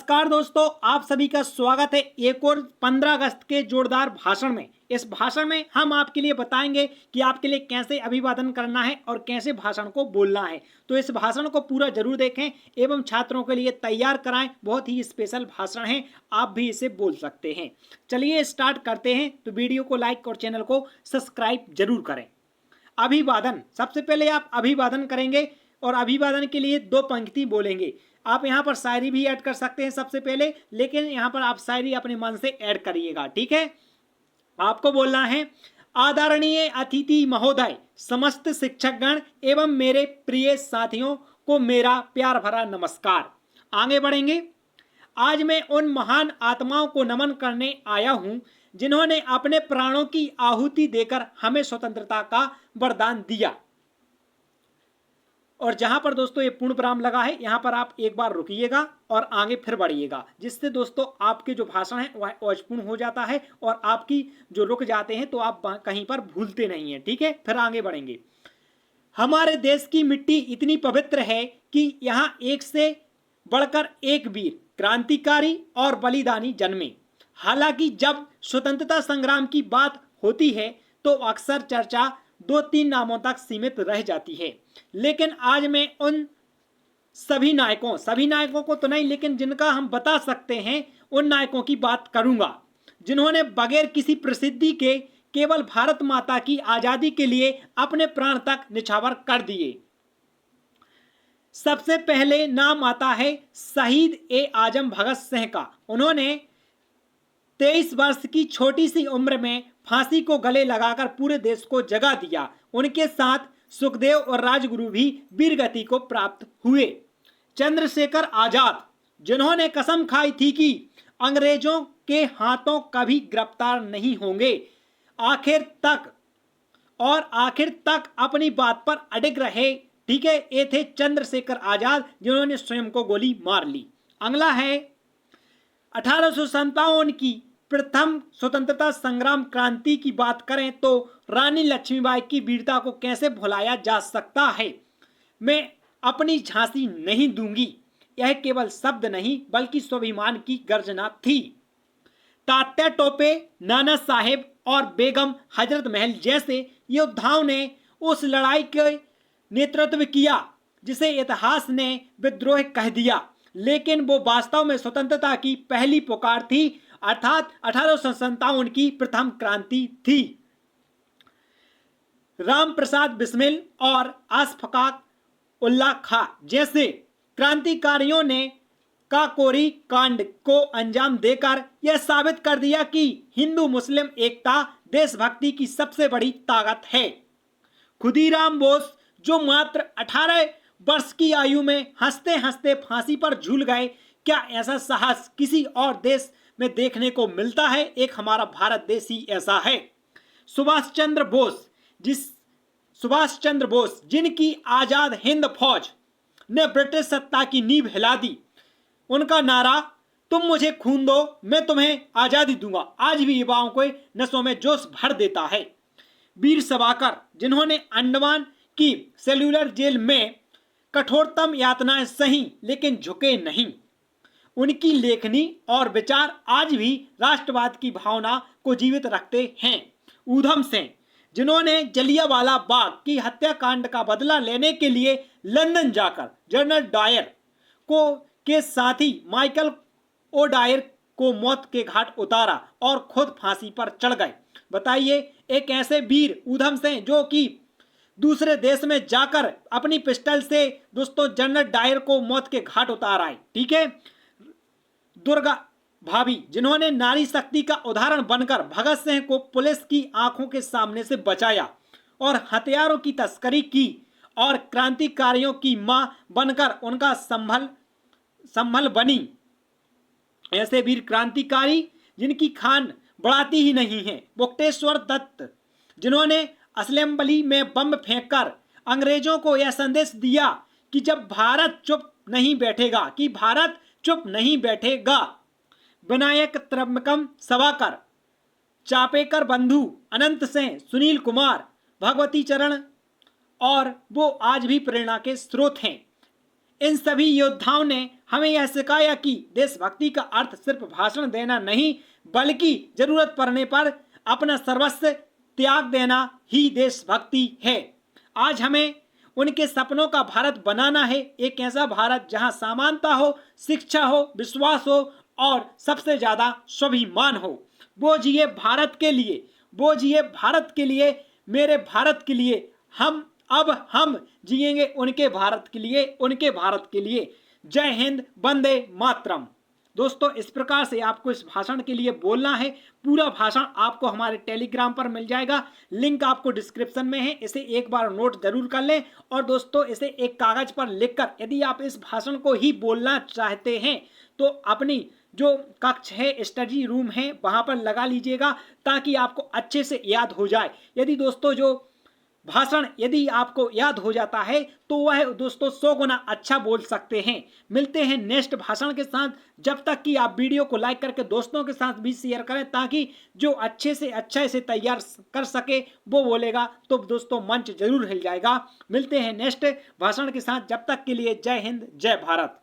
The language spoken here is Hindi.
नमस्कार दोस्तों, आप सभी का स्वागत है एक और 15 अगस्त के जोरदार भाषण में। इस भाषण में हम आपके लिए बताएंगे कि आपके लिए कैसे अभिवादन करना है और कैसे भाषण को बोलना है। तो इस भाषण को पूरा जरूर देखें एवं छात्रों के लिए तैयार कराएं। बहुत ही स्पेशल भाषण है, आप भी इसे बोल सकते हैं। चलिए स्टार्ट करते हैं। तो वीडियो को लाइक और चैनल को सब्सक्राइब जरूर करें। अभिवादन, सबसे पहले आप अभिवादन करेंगे और अभिवादन के लिए 2 पंक्ति बोलेंगे। आप यहाँ पर शायरी भी ऐड कर सकते हैं सबसे पहले, लेकिन यहाँ पर आप शायरी अपने मन से ऐड करिएगा, ठीक है। आपको बोलना है, आदरणीय अतिथि महोदय, समस्त शिक्षकगण एवं मेरे प्रिय साथियों को मेरा प्यार भरा नमस्कार। आगे बढ़ेंगे। आज मैं उन महान आत्माओं को नमन करने आया हूं जिन्होंने अपने प्राणों की आहुति देकर हमें स्वतंत्रता का वरदान दिया। और जहां पर दोस्तों ये पूर्ण विराम लगा है, यहां पर आप एक बार रुकिएगा और आगे फिर बढ़िएगा, जिससे दोस्तों आपके जो भाषण है वह अर्थपूर्ण हो जाता है और आपकी जो रुक जाते हैं तो आप कहीं पर भूलते नहीं हैं, ठीक है। फिर आगे बढ़ेंगे। हमारे देश की मिट्टी इतनी पवित्र है कि यहाँ एक से बढ़कर एक वीर, क्रांतिकारी और बलिदानी जन्मे। हालांकि जब स्वतंत्रता संग्राम की बात होती है तो अक्सर चर्चा 2-3 नामों तक सीमित रह जाती है, लेकिन आज मैं उन सभी नायकों को तो नहीं, लेकिन जिनका हम बता सकते हैं उन नायकों की बात करूंगा जिन्होंने बगैर किसी प्रसिद्धि के केवल भारत माता की आजादी के लिए अपने प्राण तक निछावर कर दिए। सबसे पहले नाम आता है शहीद ए आजम भगत सिंह का। उन्होंने 23 वर्ष की छोटी सी उम्र में फांसी को गले लगाकर पूरे देश को जगा दिया। उनके साथ सुखदेव और राजगुरु भी वीर गति को प्राप्त हुए। चंद्रशेखर आजाद, जिन्होंने कसम खाई थी कि अंग्रेजों के हाथों कभी गिरफ्तार नहीं होंगे, आखिर तक अपनी बात पर अडिग रहे, ठीक है। ये थे चंद्रशेखर आजाद, जिन्होंने स्वयं को गोली मार ली। अगला है 1857 की प्रथम स्वतंत्रता संग्राम क्रांति की बात करें तो रानी लक्ष्मीबाई की वीरता को कैसे भुलाया जा सकता है। मैं अपनी झांसी नहीं दूंगी, यह केवल शब्द नहीं बल्कि स्वाभिमान की गर्जना थी। तात्या टोपे, नाना साहेब और बेगम हजरत महल जैसे योद्धाओं ने उस लड़ाई के नेतृत्व किया जिसे इतिहास ने विद्रोह कह दिया, लेकिन वो वास्तव में स्वतंत्रता की पहली पुकार थी, अर्थात 1857 की प्रथम क्रांति थी। राम प्रसाद बिस्मिल और अशफाक उल्लाह खां जैसे क्रांतिकारियों ने काकोरी कांड को अंजाम देकर यह साबित कर दिया कि हिंदू मुस्लिम एकता देशभक्ति की सबसे बड़ी ताकत है। खुदीराम बोस, जो मात्र 18 वर्ष की आयु में हंसते हंसते फांसी पर झूल गए, क्या ऐसा साहस किसी और देश में देखने को मिलता है? एक हमारा भारत देश ही ऐसा है। सुभाष चंद्र बोस, जिनकी आजाद हिंद फौज ने ब्रिटिश सत्ता की नींव हिला दी, उनका नारा तुम मुझे खून दो मैं तुम्हें आजादी दूंगा आज भी युवाओं को नसों में जोश भर देता है। वीर सावरकर, जिन्होंने अंडमान की सेल्यूलर जेल में कठोरतम यातनाएं सही लेकिन झुके नहीं। उनकी लेखनी और विचार आज भी राष्ट्रवाद की भावना को जीवित रखते हैं। ऊधम सिंह, जिन्होंने जलियांवाला बाग की हत्याकांड का बदला लेने के लिए लंदन जाकर जनरल डायर के साथी माइकल ओ डायर को मौत के घाट उतारा और खुद फांसी पर चढ़ गए। बताइए, एक ऐसे वीर ऊधम सिंह जो कि दूसरे देश में जाकर अपनी पिस्टल से दोस्तों जनरल डायर को मौत के घाट उतार आए, ठीक है। दुर्गा भाभी, जिन्होंने नारी शक्ति का उदाहरण बनकर भगत सिंह को पुलिस की आंखों के सामने से बचाया और हथियारों की तस्करी की और क्रांतिकारियों की मां बनकर उनका संभल बनी। ऐसे वीर क्रांतिकारी जिनकी खान बढ़ाती ही नहीं है। मुक्तेश्वर दत्त, जिन्होंने असेंबली में बम फेंककर अंग्रेजों को यह संदेश दिया कि भारत चुप नहीं बैठेगा। विनायक त्र्यंबकम सावरकर, चापेकर बंधु, अनंत सिंह, सुनील कुमार, भगवती चरण, और वो आज भी प्रेरणा के स्रोत हैं। इन सभी योद्धाओं ने हमें यह सिखाया कि देशभक्ति का अर्थ सिर्फ भाषण देना नहीं, बल्कि जरूरत पड़ने पर अपना सर्वस्व त्याग देना ही देशभक्ति है। आज हमें उनके सपनों का भारत बनाना है, एक ऐसा भारत जहां समानता हो, शिक्षा हो, विश्वास हो और सबसे ज्यादा स्वाभिमान हो। वो जिए भारत के लिए, वो जिए भारत के लिए, मेरे भारत के लिए। हम जिएंगे उनके भारत के लिए, उनके भारत के लिए। जय हिंद, वंदे मातरम। दोस्तों, इस प्रकार से आपको इस भाषण के लिए बोलना है। पूरा भाषण आपको हमारे टेलीग्राम पर मिल जाएगा, लिंक आपको डिस्क्रिप्शन में है। इसे एक बार नोट जरूर कर लें और दोस्तों इसे एक कागज पर लिखकर, यदि आप इस भाषण को ही बोलना चाहते हैं तो अपनी जो कक्ष है, स्टडी रूम है, वहां पर लगा लीजिएगा ताकि आपको अच्छे से याद हो जाए। यदि दोस्तों जो भाषण यदि आपको याद हो जाता है तो वह दोस्तों 100 गुना अच्छा बोल सकते हैं। मिलते हैं नेक्स्ट भाषण के साथ। जब तक कि आप वीडियो को लाइक करके दोस्तों के साथ भी शेयर करें ताकि जो अच्छे से अच्छा इसे तैयार कर सके वो बोलेगा, तो दोस्तों मंच जरूर हिल जाएगा। मिलते हैं नेक्स्ट भाषण के साथ, जब तक के लिए जय हिंद, जय भारत।